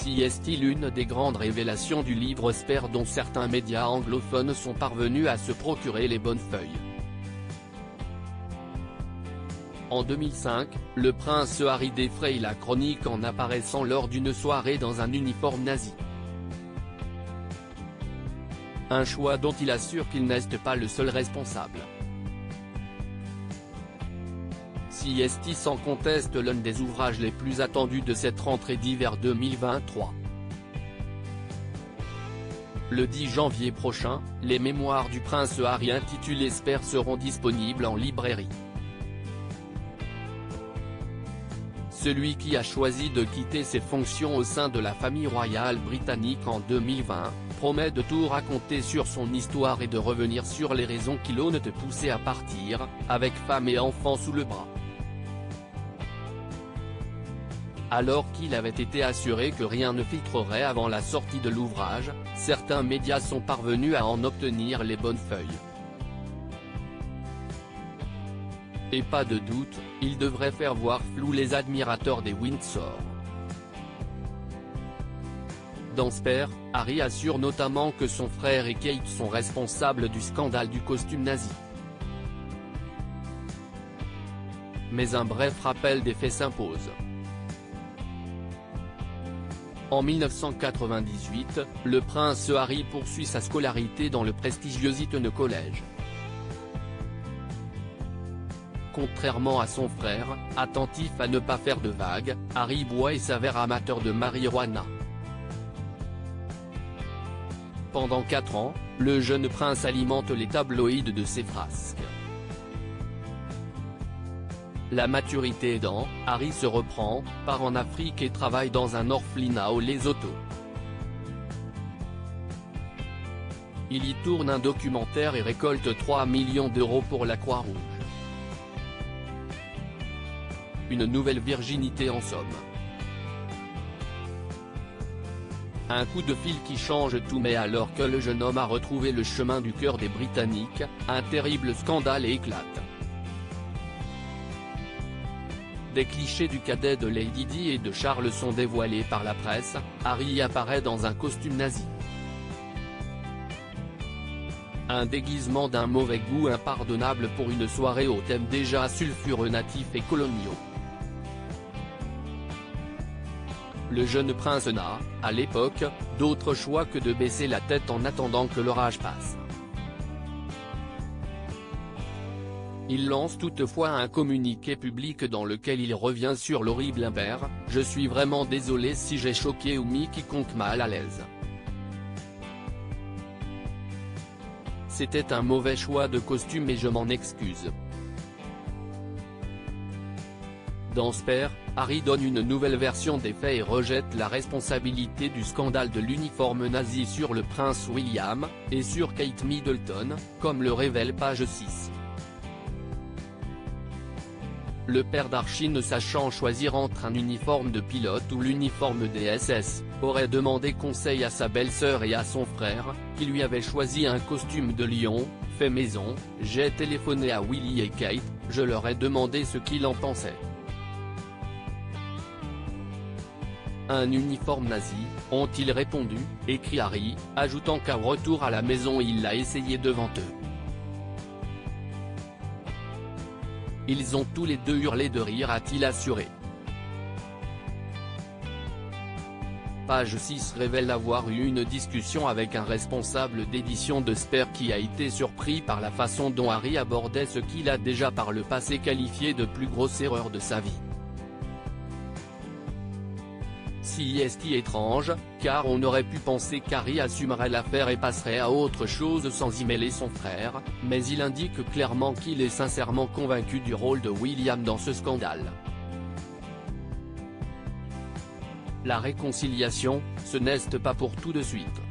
Si est-il l'une des grandes révélations du livre Spare dont certains médias anglophones sont parvenus à se procurer les bonnes feuilles. En 2005, le prince Harry défraye la chronique en apparaissant lors d'une soirée dans un uniforme nazi. Un choix dont il assure qu'il n'est pas le seul responsable. Si est sans conteste l'un des ouvrages les plus attendus de cette rentrée d'hiver 2023. Le 10 janvier prochain, les mémoires du prince Harry intitulées Spare seront disponibles en librairie. Celui qui a choisi de quitter ses fonctions au sein de la famille royale britannique en 2020, promet de tout raconter sur son histoire et de revenir sur les raisons qui l'ont poussé à partir, avec femme et enfants sous le bras. Alors qu'il avait été assuré que rien ne filtrerait avant la sortie de l'ouvrage, certains médias sont parvenus à en obtenir les bonnes feuilles. Et pas de doute, il devrait faire voir flou les admirateurs des Windsor. Dans Spare, Harry assure notamment que son frère et Kate sont responsables du scandale du costume nazi. Mais un bref rappel des faits s'impose. En 1998, le prince Harry poursuit sa scolarité dans le prestigieux Eton College. Contrairement à son frère, attentif à ne pas faire de vagues, Harry boit et s'avère amateur de marijuana. Pendant 4 ans, le jeune prince alimente les tabloïds de ses frasques. La maturité aidant, Harry se reprend, part en Afrique et travaille dans un orphelinat au Lesotho. Il y tourne un documentaire et récolte 3 millions d'euros pour la Croix-Rouge. Une nouvelle virginité en somme. Un coup de fil qui change tout, mais alors que le jeune homme a retrouvé le chemin du cœur des Britanniques, un terrible scandale éclate. Des clichés du cadet de Lady Di et de Charles sont dévoilés par la presse, Harry apparaît dans un costume nazi. Un déguisement d'un mauvais goût impardonnable pour une soirée au thème déjà sulfureux natifs et coloniaux. Le jeune prince n'a, à l'époque, d'autre choix que de baisser la tête en attendant que l'orage passe. Il lance toutefois un communiqué public dans lequel il revient sur l'horrible impair « Je suis vraiment désolé si j'ai choqué ou mis quiconque mal à l'aise. C'était un mauvais choix de costume et je m'en excuse ». Dans Spare, Harry donne une nouvelle version des faits et rejette la responsabilité du scandale de l'uniforme nazi sur le prince William, et sur Kate Middleton, comme le révèle page 6. Le père d'Archie, ne sachant choisir entre un uniforme de pilote ou l'uniforme des SS, aurait demandé conseil à sa belle-sœur et à son frère, qui lui avaient choisi un costume de lion, fait maison. J'ai téléphoné à Willie et Kate, je leur ai demandé ce qu'ils en pensaient. Un uniforme nazi, ont-ils répondu, écrit Harry, ajoutant qu'à retour à la maison il l'a essayé devant eux. Ils ont tous les deux hurlé de rire, a-t-il assuré. Page 6 révèle avoir eu une discussion avec un responsable d'édition de Spare qui a été surpris par la façon dont Harry abordait ce qu'il a déjà par le passé qualifié de plus grosse erreur de sa vie. Si est étrange, car on aurait pu penser qu'Harry assumerait l'affaire et passerait à autre chose sans y mêler son frère, mais il indique clairement qu'il est sincèrement convaincu du rôle de William dans ce scandale. La réconciliation, ce n'est pas pour tout de suite.